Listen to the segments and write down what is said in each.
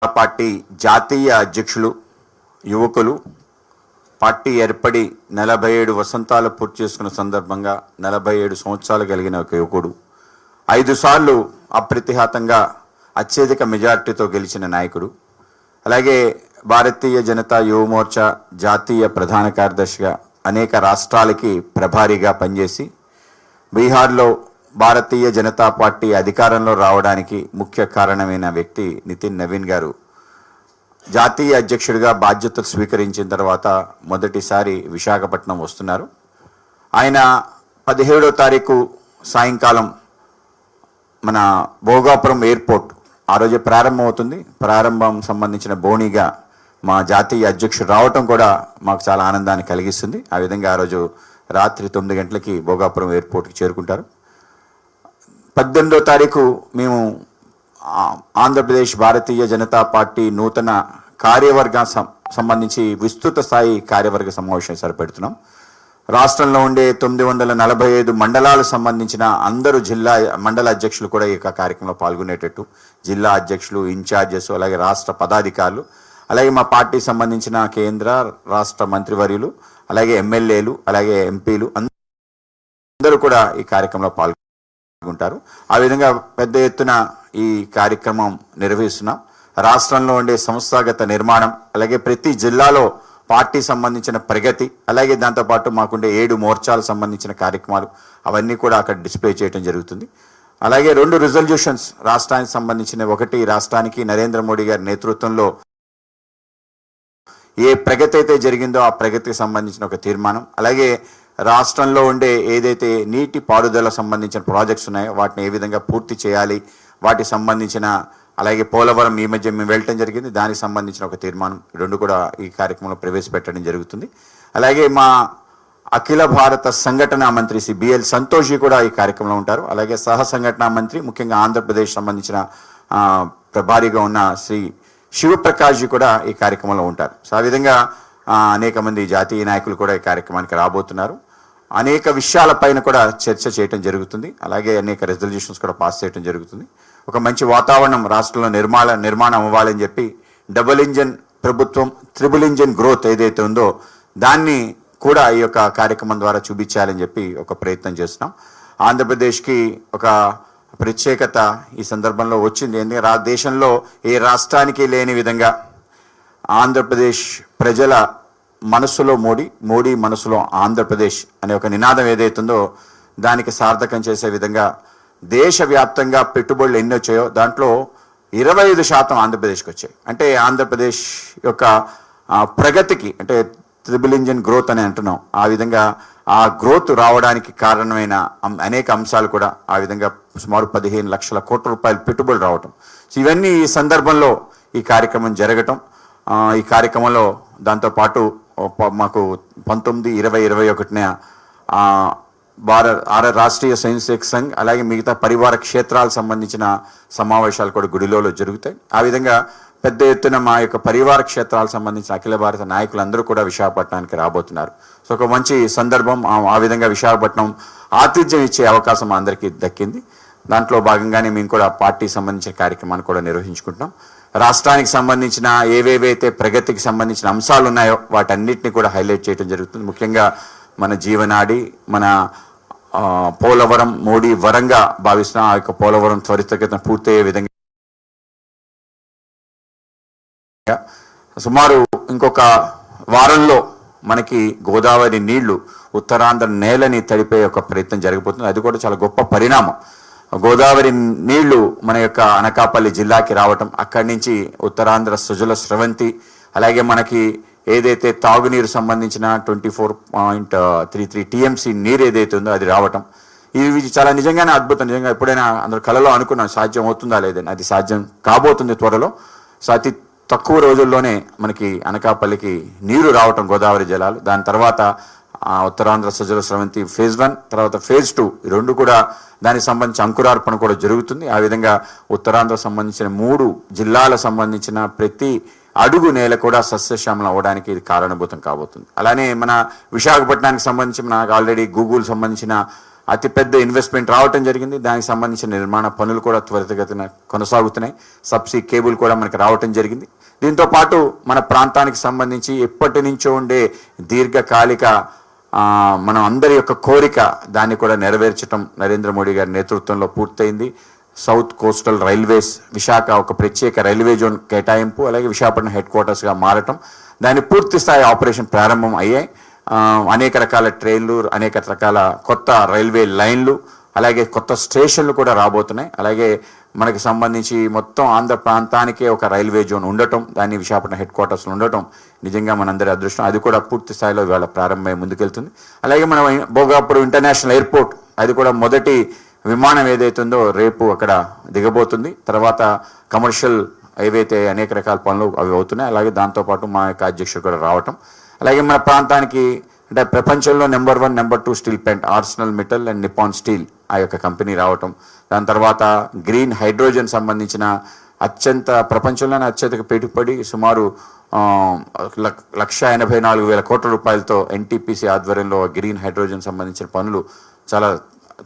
Party జాతీయ అధ్యక్షులు యువకులు పార్టీ ఏర్పడి 47 వసంతాలు పూర్తి చేసుకున్న సందర్భంగా 47 సంవత్సరాలు కలిగిన ఒక యువకుడు 5 సార్లు అప్రతిహతంగా అత్యధిక మెజార్టీతో గెలిచిన నాయకుడు. అలాగే భారతీయ జనతా యువ మోర్చా జాతీయ ప్రధాన కార్యదర్శిగా అనేక రాష్ట్రాలకి ప్రభారీగా పనిచేసి బీహార్లో భారతీయ జనతా పార్టీ అధికారంలో రావడానికి ముఖ్య కారణమైన వ్యక్తి నితిన్ నవీన్ గారు జాతీయ అధ్యక్షుడిగా బాధ్యతలు స్వీకరించిన తర్వాత మొదటిసారి విశాఖపట్నం వస్తున్నారు. ఆయన 17వ తారీఖు సాయంకాలం మన భోగాపురం ఎయిర్పోర్ట్ ఆ రోజు ప్రారంభమవుతుంది. ప్రారంభం సంబంధించిన బోణిగా మా జాతీయ అధ్యక్షుడు రావటం కూడా మాకు చాలా ఆనందాన్ని కలిగిస్తుంది. ఆ విధంగా ఆ రోజు రాత్రి 9 గంటలకి భోగాపురం ఎయిర్పోర్ట్కి చేరుకుంటారు. 18వ తారీఖు మేము ఆంధ్రప్రదేశ్ భారతీయ జనతా పార్టీ నూతన కార్యవర్గ సంబంధించి విస్తృత స్థాయి కార్యవర్గ సమావేశం సరిపెడుతున్నాం. రాష్ట్రంలో ఉండే 945 మండలాలకు సంబంధించిన అందరూ జిల్లా మండల అధ్యక్షులు కూడా ఈ కార్యక్రమంలో పాల్గొనేటట్టు జిల్లా అధ్యక్షులు, ఇన్ఛార్జెస్, అలాగే రాష్ట్ర పదాధికారులు, అలాగే మా పార్టీ సంబంధించిన కేంద్ర రాష్ట్ర మంత్రివర్యులు, అలాగే ఎమ్మెల్యేలు, అలాగే ఎంపీలు అందరూ కూడా ఈ కార్యక్రమంలో పాల్గొంటారు. ఆ విధంగా పెద్ద ఎత్తున ఈ కార్యక్రమం నిర్వహిస్తున్నాం. రాష్ట్రంలో ఉండే సంస్థాగత నిర్మాణం, అలాగే ప్రతి జిల్లాలో పార్టీ సంబంధించిన ప్రగతి, అలాగే దాంతోపాటు మాకుండే 7 మోర్చాలకు సంబంధించిన కార్యక్రమాలు అవన్నీ కూడా అక్కడ డిస్ప్లే చేయడం జరుగుతుంది. అలాగే 2 రిజల్యూషన్స్ రాష్ట్రానికి సంబంధించిన, ఒకటి రాష్ట్రానికి నరేంద్ర మోడీ గారి నేతృత్వంలో ఏ ప్రగతి అయితే జరిగిందో ఆ ప్రగతికి సంబంధించిన ఒక తీర్మానం, అలాగే రాష్ట్రంలో ఉండే ఏదైతే నీటి పారుదల సంబంధించిన ప్రాజెక్ట్స్ ఉన్నాయో వాటిని ఏ విధంగా పూర్తి చేయాలి, వాటికి సంబంధించిన, అలాగే పోలవరం ఈ మధ్య మేము వెళ్ళటం జరిగింది, దానికి సంబంధించిన ఒక తీర్మానం 2 కూడా ఈ కార్యక్రమంలో ప్రవేశపెట్టడం జరుగుతుంది. అలాగే మా అఖిల భారత సంఘటన మంత్రి శ్రీ బిఎల్ సంతోషి కూడా ఈ కార్యక్రమంలో ఉంటారు. అలాగే సహ సంఘటన మంత్రి, ముఖ్యంగా ఆంధ్రప్రదేశ్ సంబంధించిన ప్రభారీగా ఉన్న శ్రీ శివప్రకాష్ జీ కూడా ఈ కార్యక్రమంలో ఉంటారు. సో ఆ విధంగా అనేక మంది జాతీయ నాయకులు కూడా ఈ కార్యక్రమానికి రాబోతున్నారు. అనేక విషయాలపైన కూడా చర్చ చేయడం జరుగుతుంది. అలాగే అనేక రెజల్యూషన్స్ కూడా పాస్ చేయడం జరుగుతుంది. ఒక మంచి వాతావరణం రాష్ట్రంలో నిర్మాణం అవ్వాలని చెప్పి డబుల్ ఇంజన్ ప్రభుత్వం, ట్రిపుల్ ఇంజన్ గ్రోత్ ఏదైతే ఉందో దాన్ని కూడా ఈ యొక్క కార్యక్రమం ద్వారా చూపించాలని చెప్పి ఒక ప్రయత్నం చేస్తున్నాం. ఆంధ్రప్రదేశ్కి ఒక ప్రత్యేకత ఈ సందర్భంలో వచ్చింది. ఎందుకంటే దేశంలో ఏ రాష్ట్రానికి లేని విధంగా ఆంధ్రప్రదేశ్ ప్రజల మనసులో మోడీ మనసులో ఆంధ్రప్రదేశ్ అనే ఒక నినాదం ఏదైతుందో దానికి సార్థకం చేసే విధంగా దేశవ్యాప్తంగా పెట్టుబడులు ఎన్ని వచ్చాయో దాంట్లో 25% ఆంధ్రప్రదేశ్కి వచ్చాయి. అంటే ఆంధ్రప్రదేశ్ యొక్క ప్రగతికి, అంటే ట్రిపుల్ ఇంజన్ గ్రోత్ అని అంటున్నాం, ఆ విధంగా ఆ గ్రోత్ రావడానికి కారణమైన అనేక అంశాలు కూడా ఆ విధంగా సుమారు 15 లక్షల కోట్ల రూపాయలు పెట్టుబడులు రావటం, ఇవన్నీ ఈ సందర్భంలో ఈ కార్యక్రమం జరగటం. ఈ కార్యక్రమంలో దాంతోపాటు మాకు 19, 20, 21న రాష్ట్రీయ స్వయంసేవక్ సంఘ్, అలాగే మిగతా పరివార క్షేత్రాలకు సంబంధించిన సమావేశాలు కూడా గుడిలో జరుగుతాయి. ఆ విధంగా పెద్ద ఎత్తున మా యొక్క పరివార క్షేత్రాలకు సంబంధించిన అఖిల భారత నాయకులందరూ కూడా విశాఖపట్నానికి రాబోతున్నారు. సో ఒక మంచి సందర్భం. ఆ విధంగా విశాఖపట్నం ఆతిథ్యం ఇచ్చే అవకాశం అందరికీ దక్కింది. దాంట్లో భాగంగానే మేము కూడా పార్టీ సంబంధించిన కార్యక్రమాన్ని కూడా నిర్వహించుకుంటున్నాం. రాష్ట్రానికి సంబంధించిన ఏవేవైతే ప్రగతికి సంబంధించిన అంశాలు ఉన్నాయో వాటన్నిటిని కూడా హైలైట్ చేయడం జరుగుతుంది. ముఖ్యంగా మన జీవనాడి, మన పోలవరం మోడీ వరంగా భావిస్తున్న ఆ యొక్క పోలవరం త్వరితగతిన పూర్తయ్యే విధంగా సుమారు ఇంకొక వారంలో మనకి గోదావరి నీళ్లు ఉత్తరాంధ్ర నేలని తడిపే ఒక ప్రయత్నం జరగబోతుంది. అది కూడా చాలా గొప్ప పరిణామం. గోదావరి నీళ్లు మన యొక్క అనకాపల్లి జిల్లాకి రావటం, అక్కడి నుంచి ఉత్తరాంధ్ర సుజల స్రవంతి, అలాగే మనకి ఏదైతే తాగునీరు సంబంధించిన 24.33 టీఎంసీ నీరు ఏదైతే ఉందో అది రావటం, ఇవి చాలా నిజంగానే అద్భుతం. నిజంగా ఎప్పుడైనా అందరు కళలో అనుకున్నాం సాధ్యం అవుతుందా లేదని, అది సాధ్యం కాబోతుంది త్వరలో. సో అతి తక్కువ రోజుల్లోనే మనకి అనకాపల్లికి నీరు రావటం, గోదావరి జలాలు. దాని తర్వాత ఉత్తరాంధ్ర సుజల స్రవంతి ఫేజ్ 1, తర్వాత ఫేజ్ 2, ఈ 2 కూడా దానికి సంబంధించి అంకురార్పణ కూడా జరుగుతుంది. ఆ విధంగా ఉత్తరాంధ్ర సంబంధించిన 3 జిల్లాలకు సంబంధించిన ప్రతి అడుగు నేల కూడా సస్యశ్యామలం అవ్వడానికి ఇది కారణభూతం కాబోతుంది. అలానే మన విశాఖపట్నానికి సంబంధించి మనకు ఆల్రెడీ గూగుల్ సంబంధించిన అతిపెద్ద ఇన్వెస్ట్మెంట్ రావటం జరిగింది. దానికి సంబంధించిన నిర్మాణ పనులు కూడా త్వరితగతిన కొనసాగుతున్నాయి. సబ్సీ కేబుల్ కూడా మనకి రావటం జరిగింది. దీంతో పాటు మన ప్రాంతానికి సంబంధించి ఎప్పటి నుంచో ఉండే దీర్ఘకాలిక మనం అందరి యొక్క కోరిక దాన్ని కూడా నెరవేర్చడం నరేంద్ర మోడీ గారి నేతృత్వంలో పూర్తయింది. సౌత్ కోస్టల్ రైల్వేస్ విశాఖ ఒక ప్రత్యేక రైల్వే జోన్ కేటాయింపు, అలాగే విశాఖపట్నం హెడ్ క్వార్టర్స్గా మారటం, దాని పూర్తి స్థాయి ఆపరేషన్ ప్రారంభం అయ్యాయి. అనేక రకాల ట్రైన్లు, అనేక రకాల కొత్త రైల్వే లైన్లు, అలాగే కొత్త స్టేషన్లు కూడా రాబోతున్నాయి. అలాగే మనకి సంబంధించి మొత్తం ఆంధ్ర ప్రాంతానికే ఒక రైల్వే జోన్ ఉండటం, దాన్ని విశాఖపట్నం హెడ్ క్వార్టర్స్లో ఉండటం నిజంగా మనందరి అదృష్టం. అది కూడా పూర్తి స్థాయిలో ఇవాళ ప్రారంభమై ముందుకెళ్తుంది. అలాగే మనం భోగాపురం ఇంటర్నేషనల్ ఎయిర్పోర్ట్, అది కూడా మొదటి విమానం ఏదైతుందో రేపు అక్కడ దిగబోతుంది. తర్వాత కమర్షియల్ ఏవైతే అనేక రకాల పనులు అవి అవుతున్నాయి. అలాగే దాంతోపాటు మా యొక్క అధ్యక్షుడు కూడా రావటం, అలాగే మన ప్రాంతానికి అంటే ప్రపంచంలో number 1, number 2 steel plant Arsenal metal and Nippon steel ఆ యొక్క కంపెనీ రావటం, దాని తర్వాత గ్రీన్ హైడ్రోజన్ సంబంధించిన ప్రపంచంలోనే అత్యధిక పెట్టుబడి సుమారు 1,84,000 కోట్ల రూపాయలతో ఎన్టీపీసీ ఆధ్వర్యంలో గ్రీన్ హైడ్రోజన్ సంబంధించిన పనులు చాలా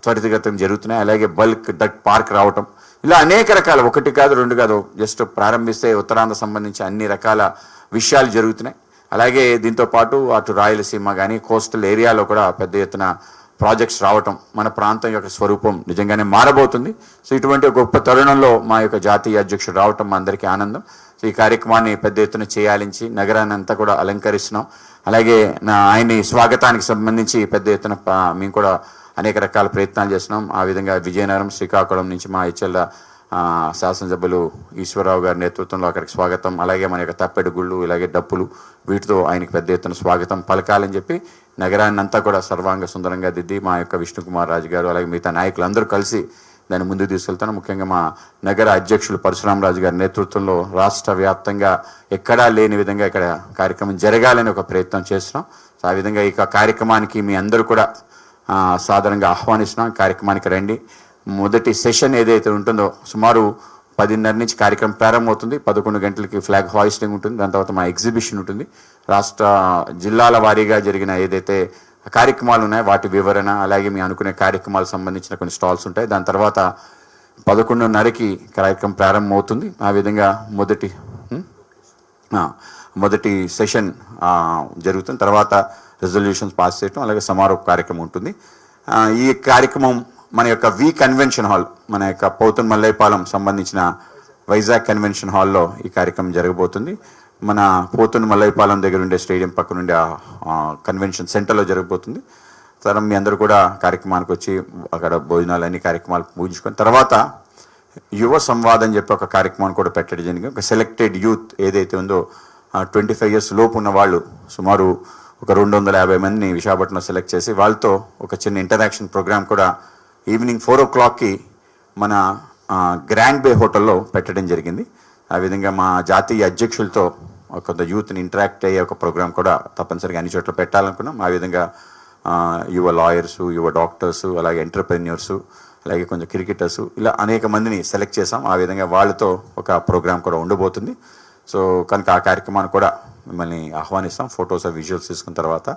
త్వరితగతిన జరుగుతున్నాయి. అలాగే బల్క్ డక్ పార్క్ రావటం, ఇలా అనేక రకాల, ఒకటి కాదు రెండు కాదు, జస్ట్ ప్రారంభిస్తే ఉత్తరాంధ్ర సంబంధించి అన్ని రకాల విషయాలు జరుగుతున్నాయి. అలాగే దీంతో పాటు అటు రాయలసీమ కానీ కోస్టల్ ఏరియాలో కూడా పెద్ద ఎత్తున ప్రాజెక్ట్స్ రావటం మన ప్రాంతం యొక్క స్వరూపం నిజంగానే మారబోతుంది. సో ఇటువంటి గొప్ప తరుణంలో మా యొక్క జాతీయ అధ్యక్షుడు రావటం మా అందరికీ ఆనందం. సో ఈ కార్యక్రమాన్ని పెద్ద ఎత్తున చేయాలించి నగరాన్ని అంతా కూడా అలంకరిస్తున్నాం. అలాగే ఆయన్ని స్వాగతానికి సంబంధించి పెద్ద ఎత్తున మేము కూడా అనేక రకాల ప్రయత్నాలు చేస్తున్నాం. ఆ విధంగా విజయనగరం, శ్రీకాకుళం నుంచి మా హెచ్ఎల్ శాసనసభ్యులు ఈశ్వరరావు గారి నేతృత్వంలో అక్కడికి స్వాగతం, అలాగే మన యొక్క తప్పెడు గుళ్ళు, ఇలాగే డప్పులు, వీటితో ఆయనకి పెద్ద ఎత్తున స్వాగతం పలకాలని చెప్పి నగరాన్ని అంతా కూడా సర్వాంగ సుందరంగా దిద్ది మా యొక్క విష్ణుకుమార్ రాజు గారు, అలాగే మిగతా నాయకులు అందరూ కలిసి దాన్ని ముందుకు తీసుకెళ్తాను. ముఖ్యంగా మా నగర అధ్యక్షులు పరశురామరాజు గారి నేతృత్వంలో రాష్ట్ర వ్యాప్తంగా ఎక్కడా లేని విధంగా ఇక్కడ కార్యక్రమం జరగాలని ఒక ప్రయత్నం చేస్తున్నాం. సో ఆ విధంగా ఈ కార్యక్రమానికి మీ అందరూ కూడా సాధారణంగా ఆహ్వానిస్తున్నాం. కార్యక్రమానికి రండి. మొదటి సెషన్ ఏదైతే ఉంటుందో సుమారు 10:30 నుంచి కార్యక్రమం ప్రారంభమవుతుంది. 11 గంటలకి ఫ్లాగ్ హాయిస్టింగ్ ఉంటుంది. దాని తర్వాత మా ఎగ్జిబిషన్ ఉంటుంది. రాష్ట్ర జిల్లాల వారీగా జరిగిన ఏదైతే కార్యక్రమాలు ఉన్నాయో వాటి వివరణ, అలాగే మీ అనుకునే కార్యక్రమాలకు సంబంధించిన కొన్ని స్టాల్స్ ఉంటాయి. దాని తర్వాత 11:30కి కార్యక్రమం ప్రారంభమవుతుంది. ఆ విధంగా మొదటి సెషన్ జరుగుతుంది. తర్వాత రెజల్యూషన్స్ పాస్ చేయడం, అలాగే సమారోహ కార్యక్రమం ఉంటుంది. ఈ కార్యక్రమం మన యొక్క కన్వెన్షన్ హాల్, మన యొక్క పోతున్ మల్లైపాలెం సంబంధించిన వైజాగ్ కన్వెన్షన్ హాల్లో ఈ కార్యక్రమం జరగబోతుంది. మన పోతున్ మల్లైపాలెం దగ్గర ఉండే స్టేడియం పక్కన ఉండే కన్వెన్షన్ సెంటర్లో జరగబోతుంది. తర్వాత మీ అందరూ కూడా కార్యక్రమానికి వచ్చి అక్కడ భోజనాలు అన్ని కార్యక్రమాలు పూజించుకొని తర్వాత యువ సంవాదం అని చెప్పి ఒక కార్యక్రమాన్ని కూడా పెట్టడం జరిగింది. ఒక సెలెక్టెడ్ యూత్ ఏదైతే ఉందో 25 years లోపు ఉన్న వాళ్ళు సుమారు ఒక 250 మందిని విశాఖపట్నంలో సెలెక్ట్ చేసి వాళ్ళతో ఒక చిన్న ఇంటరాక్షన్ ప్రోగ్రామ్ కూడా ఈవినింగ్ 4 o'clockకి మన గ్రాండ్ బే హోటల్లో పెట్టడం జరిగింది. ఆ విధంగా మా జాతీయ అధ్యక్షులతో కొంత యూత్ని ఇంటరాక్ట్ అయ్యే ఒక ప్రోగ్రామ్ కూడా తప్పనిసరిగా అన్ని చోట్ల పెట్టాలనుకున్నాం. ఆ విధంగా యువ లాయర్సు, యువ డాక్టర్సు, అలాగే ఎంటర్ప్రెన్యూర్సు, అలాగే కొంచెం క్రికెటర్సు, ఇలా అనేక మందిని సెలెక్ట్ చేసాం. ఆ విధంగా వాళ్ళతో ఒక ప్రోగ్రామ్ కూడా ఉండబోతుంది. సో కనుక ఆ కార్యక్రమాన్ని కూడా మిమ్మల్ని ఆహ్వానిస్తాం. ఫొటోస్ విజువల్స్ తీసుకున్న తర్వాత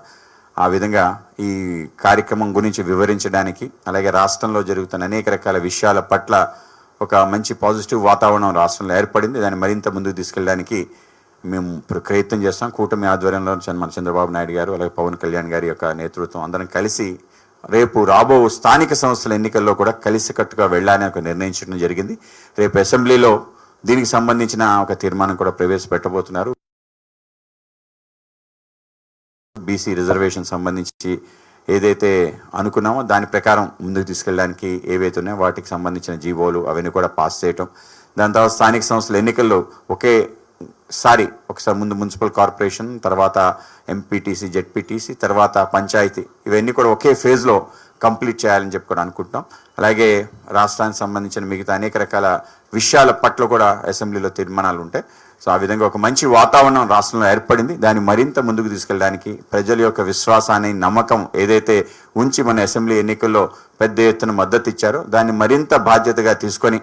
ఆ విధంగా ఈ కార్యక్రమం గురించి వివరించడానికి, అలాగే రాష్ట్రంలో జరుగుతున్న అనేక రకాల విషయాల పట్ల ఒక మంచి పాజిటివ్ వాతావరణం రాష్ట్రంలో ఏర్పడింది. దాన్ని మరింత ముందుకు తీసుకెళ్ళడానికి మేము ప్రయత్నం చేస్తాం. కూటమి ఆధ్వర్యంలో మన చంద్రబాబు నాయుడు గారు, అలాగే పవన్ కళ్యాణ్ గారి యొక్క నేతృత్వం అందరం కలిసి రేపు రాబో స్థానిక సంస్థల ఎన్నికల్లో కూడా కలిసికట్టుగా వెళ్ళాలని ఒక నిర్ణయించడం జరిగింది. రేపు అసెంబ్లీలో దీనికి సంబంధించిన ఒక తీర్మానం కూడా ప్రవేశపెట్టబోతున్నారు. బీసీ రిజర్వేషన్ సంబంధించి ఏదైతే అనుకున్నామో దాని ప్రకారం ముందుకు తీసుకెళ్ళడానికి ఏవైతే ఉన్నాయో వాటికి సంబంధించిన జీవోలు అవన్నీ కూడా పాస్ చేయటం. దాని తర్వాత స్థానిక సంస్థల ఎన్నికల్లో ఒకసారి ముందు మున్సిపల్ కార్పొరేషన్, తర్వాత ఎంపీటీసీ, జెడ్పీటీసీ, తర్వాత పంచాయతీ, ఇవన్నీ కూడా ఒకే ఫేజ్లో కంప్లీట్ చేయాలని చెప్పి కూడా అనుకుంటున్నాం. అలాగే రాష్ట్రానికి సంబంధించిన మిగతా అనేక రకాల విషయాల పట్ల కూడా అసెంబ్లీలో తీర్మానాలు ఉంటాయి. సో ఆ విధంగా ఒక మంచి వాతావరణం రాష్ట్రంలో ఏర్పడింది. దాన్ని మరింత ముందుకు తీసుకెళ్ళడానికి ప్రజల యొక్క విశ్వాసాన్ని, నమ్మకం ఏదైతే ఉంచి మన అసెంబ్లీ ఎన్నికల్లో పెద్ద ఎత్తున మద్దతు ఇచ్చారో దాన్ని మరింత బాధ్యతగా తీసుకొని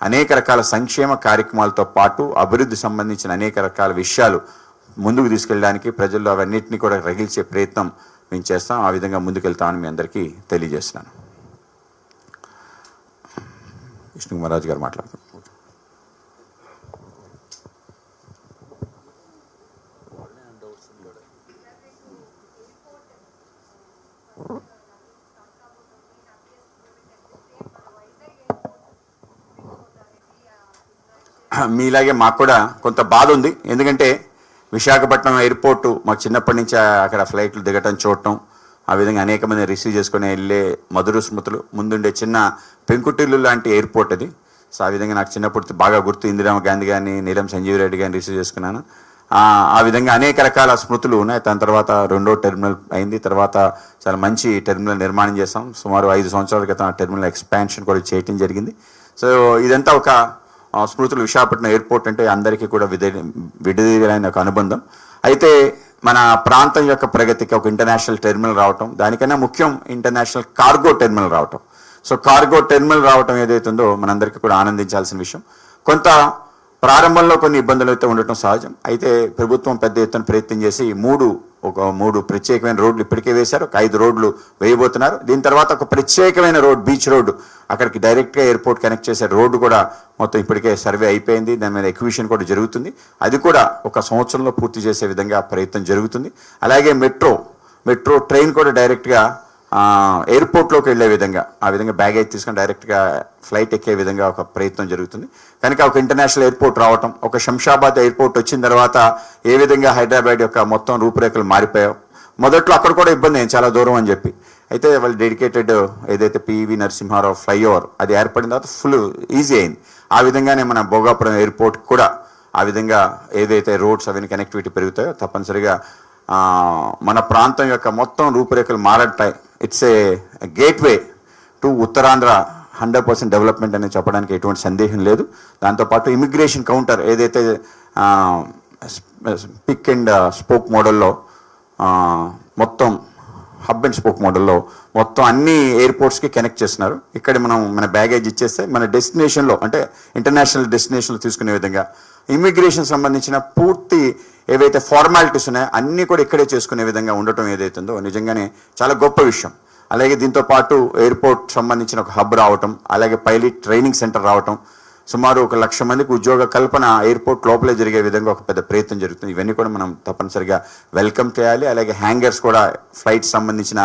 అనేక రకాల సంక్షేమ కార్యక్రమాలతో పాటు అభివృద్ధి సంబంధించిన అనేక రకాల విషయాలు ముందుకు తీసుకెళ్ళడానికి ప్రజల్లో అవన్నింటినీ కూడా రగిల్చే ప్రయత్నం మేము చేస్తాం. ఆ విధంగా ముందుకెళ్తామని మీ అందరికీ తెలియజేస్తున్నాను. విష్ణుకుమార్ రాజు గారు మాట్లాడుతున్నారు. మీలాగే మాకు కూడా కొంత బాధ ఉంది. ఎందుకంటే విశాఖపట్నం ఎయిర్పోర్టు మాకు చిన్నప్పటి నుంచి అక్కడ ఫ్లైట్లు దిగటం చూడటం, ఆ విధంగా అనేక మంది రిసీవ్ చేసుకుని వెళ్ళే మధుర స్మృతులు, ముందుండే చిన్న పెంకుటిల్లు లాంటి ఎయిర్పోర్ట్ అది. సో ఆ విధంగా నాకు చిన్నప్పుడు బాగా గుర్తు. ఇందిరామ గాంధీ గారిని, నీలం సంజీవ్ రెడ్డి గారిని రిసీవ్ చేసుకున్నాను. ఆ విధంగా అనేక రకాల స్మృతులు ఉన్నాయి. దాని తర్వాత రెండో టెర్మినల్ అయింది. తర్వాత చాలా మంచి టెర్మినల్ నిర్మాణం చేస్తాం. సుమారు 5 సంవత్సరాల క్రితం ఆ టెర్మినల్ ఎక్స్పాన్షన్ కూడా చేయటం జరిగింది. సో ఇదంతా ఒక స్మృతులు. విశాఖపట్నం ఎయిర్పోర్ట్ అంటే అందరికీ కూడా విడదీయలేని ఒక అనుబంధం. అయితే మన ప్రాంతం యొక్క ప్రగతికి ఒక ఇంటర్నేషనల్ టెర్మినల్ రావటం, దానికన్నా ముఖ్యం ఇంటర్నేషనల్ కార్గో టెర్మినల్ రావటం. సో కార్గో టెర్మినల్ రావటం ఏదైతుందో మనందరికీ కూడా ఆనందించాల్సిన విషయం. కొంత ప్రారంభంలో కొన్ని ఇబ్బందులు అయితే ఉండటం సహజం. అయితే ప్రభుత్వం పెద్ద ఎత్తున ప్రయత్నం చేసి మూడు ప్రత్యేకమైన రోడ్లు ఇప్పటికే వేశారు. ఒక 5 రోడ్లు వేయబోతున్నారు. దీని తర్వాత ఒక ప్రత్యేకమైన రోడ్, బీచ్ రోడ్డు, అక్కడికి డైరెక్ట్గా ఎయిర్పోర్ట్ కనెక్ట్ చేసే రోడ్డు కూడా మొత్తం ఇప్పటికే సర్వే అయిపోయింది. దాని మీద ఎక్విజిషన్ కూడా జరుగుతుంది. అది కూడా ఒక సంవత్సరంలో పూర్తి చేసే విధంగా ప్రయత్నం జరుగుతుంది. అలాగే మెట్రో ట్రైన్ కూడా డైరెక్ట్గా ఎయిర్పోర్ట్లోకి వెళ్ళే విధంగా, ఆ విధంగా బ్యాగేజ్ తీసుకొని డైరెక్ట్గా ఫ్లైట్ ఎక్కే విధంగా ఒక ప్రయత్నం జరుగుతుంది. కనుక ఒక ఇంటర్నేషనల్ ఎయిర్పోర్ట్ రావటం, ఒక శంషాబాద్ ఎయిర్పోర్ట్ వచ్చిన తర్వాత ఏ విధంగా హైదరాబాద్ యొక్క మొత్తం రూపురేఖలు మారిపోయావు. మొదట్లో అక్కడ కూడా ఇబ్బంది అయింది, చాలా దూరం అని చెప్పి. అయితే వాళ్ళు డెడికేటెడ్ ఏదైతే పివి నరసింహారావు ఫ్లైఓవర్ అది ఏర్పడిన తర్వాత ఫుల్ ఈజీ అయింది. ఆ విధంగానే మన భోగాపురం ఎయిర్పోర్ట్ కూడా ఆ విధంగా ఏదైతే రోడ్స్ అవన్నీ కనెక్టివిటీ పెరుగుతాయో తప్పనిసరిగా మన ప్రాంతం యొక్క మొత్తం రూపురేఖలు మారటాయి. It's a gateway to Uttarandhra 100% development అనేది చెప్పడానికి ఎటువంటి సందేహం లేదు. దాంతోపాటు ఇమిగ్రేషన్ కౌంటర్ ఏదైతే పిక్ అండ్ స్పోక్ మోడల్లో మొత్తం హబ్ అండ్ స్పోక్ మోడల్లో మొత్తం అన్ని ఎయిర్పోర్ట్స్కి కనెక్ట్ చేస్తున్నారు. ఇక్కడ మన బ్యాగేజ్ ఇచ్చేస్తే మన డెస్టినేషన్లో, అంటే ఇంటర్నేషనల్ డెస్టినేషన్లో తీసుకునే విధంగా ఇమిగ్రేషన్ సంబంధించిన పూర్తి ఏవైతే ఫార్మాలిటీస్ ఉన్నాయో అన్నీ కూడా ఇక్కడే చేసుకునే విధంగా ఉండటం ఏదైతుందో నిజంగానే చాలా గొప్ప విషయం. అలాగే దీంతో పాటు ఎయిర్పోర్ట్ సంబంధించిన ఒక హబ్ రావటం, అలాగే పైలట్ ట్రైనింగ్ సెంటర్ రావటం, సుమారు 1,00,000 మందికి ఉద్యోగ కల్పన ఎయిర్పోర్ట్ లోపలే జరిగే విధంగా ఒక పెద్ద ప్రయత్నం జరుగుతుంది. ఇవన్నీ కూడా మనం తప్పనిసరిగా వెల్కమ్ చేయాలి. అలాగే హ్యాంగర్స్ కూడా, ఫ్లైట్స్ సంబంధించిన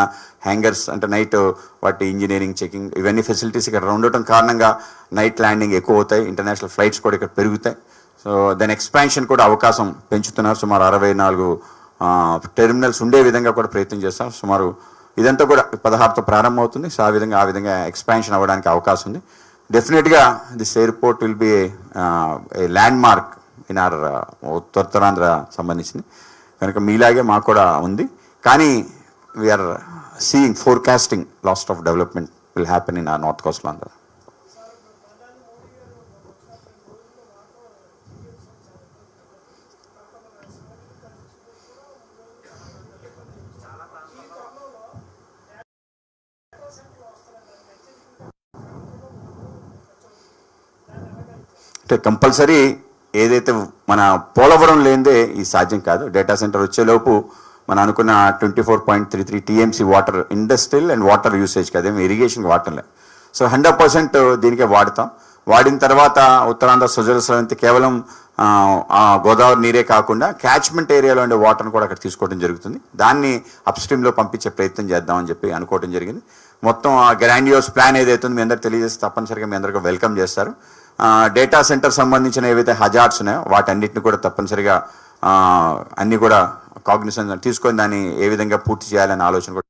హ్యాంగర్స్ అంటే నైట్ వాటి ఇంజనీరింగ్ చెకింగ్ ఇవన్నీ ఫెసిలిటీస్ ఇక్కడ ఉండటం కారణంగా నైట్ ల్యాండింగ్ ఎక్కువ అవుతాయి. ఇంటర్నేషనల్ ఫ్లైట్స్ కూడా ఇక్కడ పెరుగుతాయి. సో దాని ఎక్స్పాన్షన్ కూడా అవకాశం పెంచుతున్నారు. సుమారు 64 టెర్మినల్స్ ఉండే విధంగా కూడా ప్రయత్నం చేస్తాం. సుమారు ఇదంతా కూడా 16తో ప్రారంభం అవుతుంది. సో ఆ విధంగా ఎక్స్పాన్షన్ అవ్వడానికి అవకాశం ఉంది. డెఫినెట్గా this airport will be a landmark in our Uttarandhra సంబంధించింది. కనుక మీలాగే మాకు కూడా ఉంది. కానీ వీఆర్ సీయింగ్ ఫోర్కాస్టింగ్ లాస్ట్ of development will happen in our North Coastal Andhra. అంటే కంపల్సరీ ఏదైతే మన పోలవరం లేనిదే ఈ సాధ్యం కాదు. డేటా సెంటర్ వచ్చేలోపు మనం అనుకున్న 24.33 TMC water industrial and water usage కదేమో ఇరిగేషన్ వాటర్లే. సో 100% దీనికే వాడతాం. వాడిన తర్వాత ఉత్తరాంధ్ర సుజల స్రవంతి కేవలం గోదావరి నీరే కాకుండా క్యాచ్మెంట్ ఏరియాలో ఉండే వాటర్ని కూడా అక్కడ తీసుకోవడం జరుగుతుంది. దాన్ని అప్ స్ట్రీమ్లో పంపించే ప్రయత్నం చేద్దామని చెప్పి అనుకోవడం జరిగింది. మొత్తం ఆ గ్రాండియోస్ ప్లాన్ ఏదైతే మీ అందరికి తెలియజేస్తే తప్పనిసరిగా మీ అందరికీ వెల్కమ్ చేస్తారు. డేటా సెంటర్ సంబంధించిన ఏవైతే హజార్డ్స్ ఉన్నాయో వాటన్నిటిని కూడా తప్పనిసరిగా అన్నీ కూడా కాగ్నిషన్ తీసుకొని దాన్ని ఏ విధంగా పూర్తి చేయాలనే ఆలోచన కూడా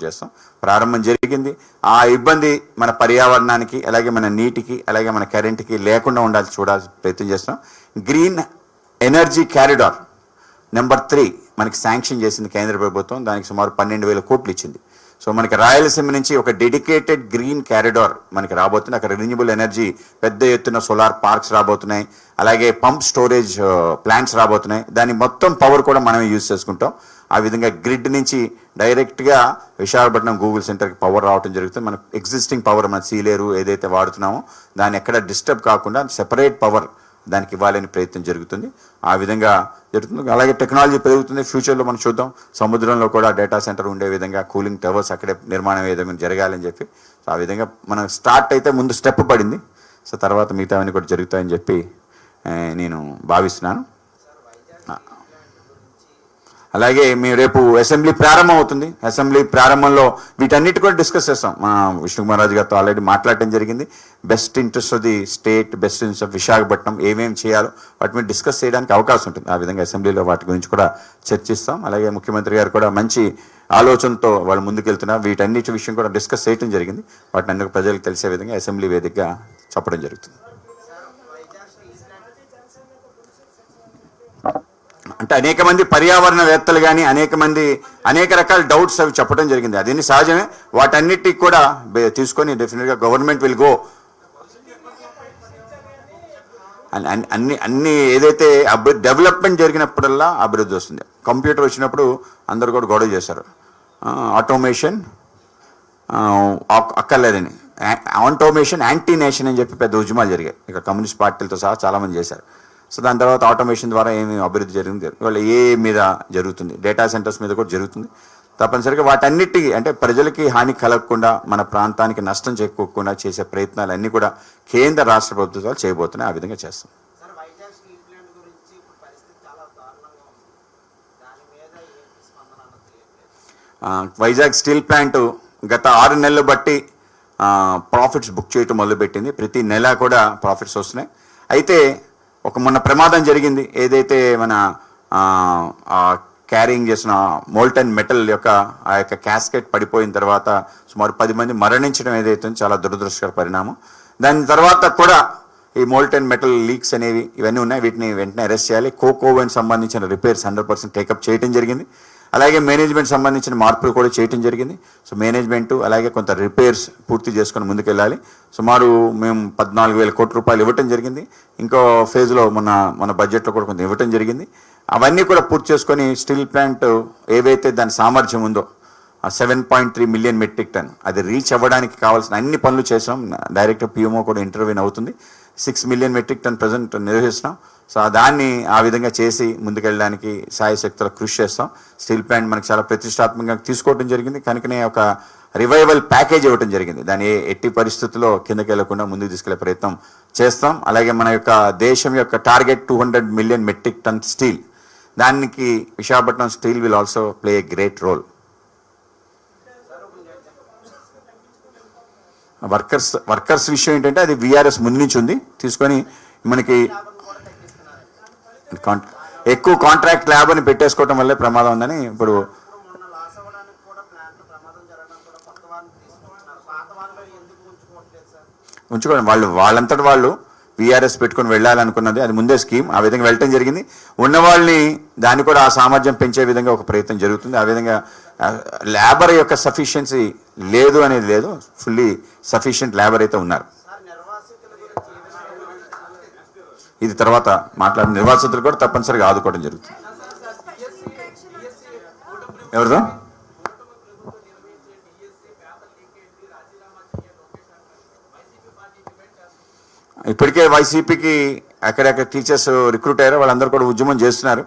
చేస్తాం. ప్రారంభం జరిగింది. ఆ ఇబ్బంది మన పర్యావరణానికి, అలాగే మన నీటికి, అలాగే మన కరెంట్కి లేకుండా చూడాల్సిన ప్రయత్నం చేస్తాం. గ్రీన్ ఎనర్జీ క్యారిడార్ నెంబర్ 3 మనకి శాంక్షన్ చేసింది కేంద్ర ప్రభుత్వం. దానికి సుమారు 12,000 కోట్లు ఇచ్చింది. సో మనకి రాయలసీమ నుంచి ఒక డెడికేటెడ్ గ్రీన్ క్యారిడార్ మనకి రాబోతుంది. అక్కడ రెన్యూబుల్ ఎనర్జీ పెద్ద ఎత్తున సోలార్ పార్క్స్ రాబోతున్నాయి. అలాగే పంప్ స్టోరేజ్ ప్లాంట్స్ రాబోతున్నాయి. దాని మొత్తం పవర్ కూడా మనమే యూజ్ చేసుకుంటాం. ఆ విధంగా గ్రిడ్ నుంచి డైరెక్ట్గా విశాఖపట్నం గూగుల్ సెంటర్కి పవర్ రావడం జరుగుతుంది. మన ఎగ్జిస్టింగ్ పవర్ మన సీలేరు ఏదైతే వాడుతున్నామో దాన్ని ఎక్కడ డిస్టర్బ్ కాకుండా సెపరేట్ పవర్ దానికి ఇవ్వాలని ప్రయత్నం జరుగుతుంది. ఆ విధంగా జరుగుతుంది. అలాగే టెక్నాలజీ పెరుగుతుంది. ఫ్యూచర్లో మనం చూద్దాం సముద్రంలో కూడా డేటా సెంటర్ ఉండే విధంగా కూలింగ్ టవర్స్ అక్కడే నిర్మాణం ఏ విధంగా జరగాలని చెప్పి. సో ఆ విధంగా మనం స్టార్ట్ అయితే ముందు స్టెప్ పడింది. సో తర్వాత మిగతావన్నీ కూడా జరుగుతాయని చెప్పి నేను భావిస్తున్నాను. అలాగే మేము రేపు అసెంబ్లీ ప్రారంభం అవుతుంది. అసెంబ్లీ ప్రారంభంలో వీటన్నిటి కూడా డిస్కస్ చేస్తాం. మా విష్ణుకుమార్ రాజు గారితో ఆల్రెడీ మాట్లాడటం జరిగింది. Best interest of the state, best interest of Visakhapatnam ఏమేమి చేయాలో వాటి మీద డిస్కస్ చేయడానికి అవకాశం ఉంటుంది. ఆ విధంగా అసెంబ్లీలో వాటి గురించి కూడా చర్చిస్తాం. అలాగే ముఖ్యమంత్రి గారు కూడా మంచి ఆలోచనతో వాళ్ళు ముందుకెళ్తున్నారు. వీటన్నిటి విషయం కూడా డిస్కస్ చేయడం జరిగింది. వాటిని అన్ని ప్రజలకు తెలిసే విధంగా అసెంబ్లీ వేదికగా చెప్పడం జరుగుతుంది. అంటే అనేక మంది పర్యావరణవేత్తలు కానీ అనేక రకాల డౌట్స్ అవి చెప్పడం జరిగింది. అదేంటి సహజమే. వాటన్నిటికి కూడా తీసుకొని డెఫినెట్గా గవర్నమెంట్ విల్ గో అన్ని ఏదైతే డెవలప్మెంట్ జరిగినప్పుడల్లా అభివృద్ధి వస్తుంది. కంప్యూటర్ వచ్చినప్పుడు అందరూ కూడా గొడవ చేశారు. ఆటోమేషన్ అక్కర్లేదని, ఆటోమేషన్ యాంటీ నేషన్ అని చెప్పి పెద్ద ఉద్యమాలు జరిగాయి. ఇక్కడ కమ్యూనిస్ట్ పార్టీలతో సహా చాలామంది చేశారు. సో దాని తర్వాత ఆటోమేషన్ ద్వారా ఏమి అభివృద్ధి జరిగింది, వాళ్ళ ఏ మీద జరుగుతుంది, డేటా సెంటర్స్ మీద కూడా జరుగుతుంది. తప్పనిసరిగా వాటన్నిటికీ అంటే ప్రజలకి హాని కలగకుండా, మన ప్రాంతానికి నష్టం చేకూరకుండా చేసే ప్రయత్నాలు అన్నీ కూడా కేంద్ర రాష్ట్ర ప్రభుత్వాలు చేయబోతున్నాయి. ఆ విధంగా చేస్తాం. వైజాగ్ స్టీల్ ప్లాంట్ గత 6 నెలలు బట్టి ప్రాఫిట్స్ బుక్ చేయటం మొదలుపెట్టింది. ప్రతి నెల కూడా ప్రాఫిట్స్ వస్తున్నాయి. అయితే మొన్న ప్రమాదం జరిగింది. ఏదైతే మన క్యారింగ్ చేసిన మోల్టన్ మెటల్ యొక్క ఆ యొక్క క్యాస్కెట్ పడిపోయిన తర్వాత సుమారు 10 మంది మరణించడం ఏదైతే చాలా దురదృష్టకర పరిణామం. దాని తర్వాత కూడా ఈ మోల్టన్ మెటల్ లీక్స్ అనేవి ఇవన్నీ ఉన్నాయి. వీటిని వెంటనే అరెస్ట్ చేయాలి. కోకోవెన్ సంబంధించిన రిపేర్స్ 100% టేకప్ చేయడం జరిగింది. అలాగే మేనేజ్మెంట్ సంబంధించిన మార్పులు కూడా చేయడం జరిగింది. సో మేనేజ్మెంటు అలాగే కొంత రిపేర్స్ పూర్తి చేసుకొని ముందుకెళ్ళాలి. సుమారు మేము 14,000 కోట్ల రూపాయలు ఇవ్వటం జరిగింది. ఇంకో ఫేజ్లో మన బడ్జెట్లో కూడా కొంత ఇవ్వటం జరిగింది. అవన్నీ కూడా పూర్తి చేసుకొని స్టీల్ ప్లాంట్ ఏవైతే దాని సామర్థ్యం ఉందో 7.3 మిలియన్ మెట్రిక్ టన్ అది రీచ్ అవ్వడానికి కావాల్సిన అన్ని పనులు చేసాం. డైరెక్టర్ పిఎంఓ కూడా ఇంటర్వ్యూన్ అవుతుంది. 6 మిలియన్ మెట్రిక్ టన్ ప్రజెంట్ నిర్వహిస్తున్నాం. సో దాన్ని ఆ విధంగా చేసి ముందుకెళ్ళడానికి సాయశక్తుల కృషి చేస్తాం. స్టీల్ ప్లాంట్ మనకు చాలా ప్రతిష్టాత్మకంగా తీసుకోవడం జరిగింది. కనుకనే ఒక రివైవల్ ప్యాకేజ్ ఇవ్వడం జరిగింది. దాన్ని ఎట్టి పరిస్థితుల్లో కిందకి వెళ్లకుండా ముందుకు తీసుకెళ్లే ప్రయత్నం చేస్తాం. అలాగే మన యొక్క దేశం యొక్క target 200 million metric ton steel, దానికి Visakhapatnam steel will also play a great role. Workers విషయం ఏంటంటే అది విఆర్ఎస్ ముందు నుంచి ఉంది తీసుకొని మనకి ఎక్కువ కాంట్రాక్ట్ ల్యాబ్ అని పెట్టేసుకోవటం వల్లే ప్రమాదం ఉందని ఇప్పుడు ఉంచుకోండి. వాళ్ళంతటి వాళ్ళు విఆర్ఎస్ పెట్టుకొని వెళ్ళాలనుకున్నది అది ముందే స్కీమ్. ఆ విధంగా వెళ్ళటం జరిగింది. ఉన్న వాళ్ళని దాన్ని కూడా ఆ సామర్థ్యం పెంచే విధంగా ఒక ప్రయత్నం జరుగుతుంది. ఆ విధంగా లేబర్ యొక్క సఫిషియన్సీ లేదు అనేది లేదు. ఫుల్లీ సఫిషియెంట్ లేబర్ అయితే ఉన్నారు. ఇది తర్వాత మాట్లాడిన నిర్వాసితులు కూడా తప్పనిసరిగా ఆదుకోవడం జరుగుతుంది. ఎవరిదో ఇప్పటికే వైసీపీకి ఎక్కడెక్కడ టీచర్స్ రిక్రూట్ అయ్యారో వాళ్ళందరూ కూడా ఉద్యమం చేస్తున్నారు.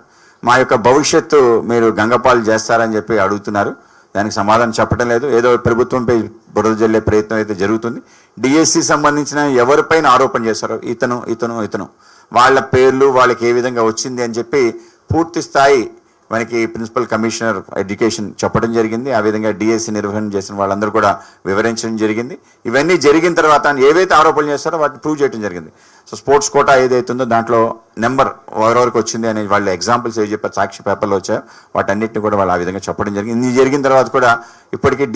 మా యొక్క భవిష్యత్తు మీరు గంగపాలు చేస్తారని చెప్పి అడుగుతున్నారు. దానికి సమాధానం చెప్పడం లేదు. ఏదో ప్రభుత్వంపై బురద జల్లే ప్రయత్నం అయితే జరుగుతుంది. డిఎస్సి సంబంధించిన ఎవరిపైన ఆరోపణ చేశారో ఇతను వాళ్ళ పేర్లు వాళ్ళకి ఏ విధంగా వచ్చింది అని చెప్పి పూర్తి స్థాయి మనకి ప్రిన్సిపల్ కమిషనర్ ఎడ్యుకేషన్ చెప్పడం జరిగింది. ఆ విధంగా డిఎస్సి నిర్వహణ చేసిన వాళ్ళందరూ కూడా వివరించడం జరిగింది. ఇవన్నీ జరిగిన తర్వాత ఏవైతే ఆరోపణలు చేస్తారో వాటిని ప్రూవ్ చేయడం జరిగింది. సో స్పోర్ట్స్ కోటా ఏదైతుందో దాంట్లో నెంబర్ ఎవరెవరికి వచ్చింది అనే వాళ్ళు ఎగ్జాంపుల్స్ ఏవి చెప్పారు, సాక్షి పేపర్లో వచ్చాయో వాటన్నిటిని కూడా వాళ్ళు ఆ విధంగా చెప్పడం జరిగింది. ఇది జరిగిన తర్వాత కూడా ఇప్పటికీ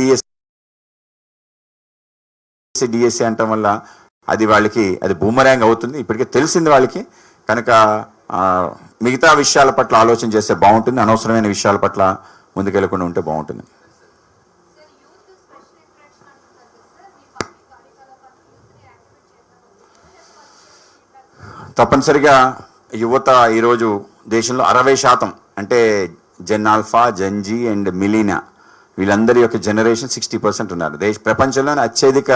డిఎస్సి అంటం వల్ల అది వాళ్ళకి అది బూమరాంగ్ అవుతుంది. ఇప్పటికే తెలిసింది వాళ్ళకి. కనుక మిగతా విషయాల పట్ల ఆలోచన చేస్తే బాగుంటుంది. అనవసరమైన విషయాల పట్ల ముందుకెళ్లకుండా ఉంటే బాగుంటుంది. తప్పనిసరిగా యువత ఈరోజు దేశంలో 60% అంటే జెన్ ఆల్ఫా, జెన్ జీ అండ్ మిలీనా వీళ్ళందరి యొక్క జనరేషన్ 60% ఉన్నారు. ప్రపంచంలోనే అత్యధిక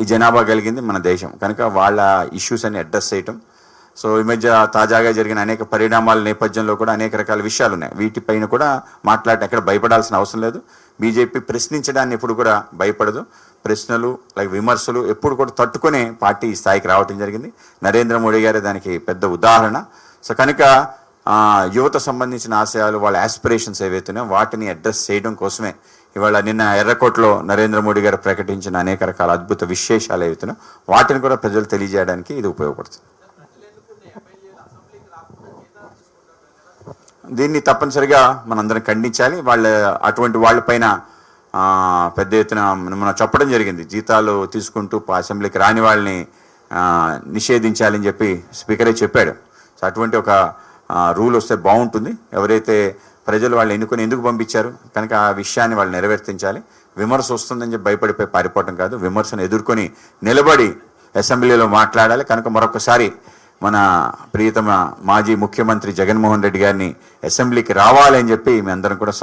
ఈ జనాభా కలిగింది మన దేశం. కనుక వాళ్ళ ఇష్యూస్ అన్ని అడ్రస్ చేయటం, సో ఈ మధ్య తాజాగా జరిగిన అనేక పరిణామాల నేపథ్యంలో కూడా అనేక రకాల విషయాలు ఉన్నాయి. వీటిపైన కూడా మాట్లాడటం ఎక్కడ భయపడాల్సిన అవసరం లేదు. బీజేపీ ప్రశ్నించడాన్ని ఎప్పుడు కూడా భయపడదు. ప్రశ్నలు విమర్శలు ఎప్పుడు కూడా తట్టుకునే పార్టీ ఈ స్థాయికి రావటం జరిగింది. నరేంద్ర మోడీ గారే దానికి పెద్ద ఉదాహరణ. సో కనుక యువత సంబంధించిన ఆశయాలు, వాళ్ళ ఆస్పిరేషన్స్ ఏవైతున్నాయో వాటిని అడ్రస్ చేయడం కోసమే ఇవాళ నిన్న ఎర్రకోటలో నరేంద్ర మోడీ గారు ప్రకటించిన అనేక రకాల అద్భుత విశేషాలు ఏవైతున్నాయో వాటిని కూడా ప్రజలు తెలియజేయడానికి ఇది ఉపయోగపడుతుంది. దీన్ని తప్పనిసరిగా మనందరం ఖండించాలి. అటువంటి వాళ్ళపైన పెద్ద ఎత్తున మనం చెప్పడం జరిగింది. జీతాలు తీసుకుంటూ అసెంబ్లీకి రాని వాళ్ళని నిషేధించాలని చెప్పి స్పీకరే చెప్పాడు. సో అటువంటి ఒక రూల్ వస్తే బాగుంటుంది. ఎవరైతే ప్రజలు వాళ్ళు ఎన్నుకొని ఎందుకు పంపించారు కనుక ఆ విషయాన్ని వాళ్ళు నెరవేర్తించాలి. విమర్శ వస్తుందని చెప్పి భయపడిపోయి పారిపోవటం కాదు, విమర్శను ఎదుర్కొని నిలబడి అసెంబ్లీలో మాట్లాడాలి. కనుక మరొకసారి మన ప్రియతమ మాజీ ముఖ్యమంత్రి జగన్మోహన్ రెడ్డి గారిని అసెంబ్లీకి రావాలని చెప్పి మీ అందరం కూడా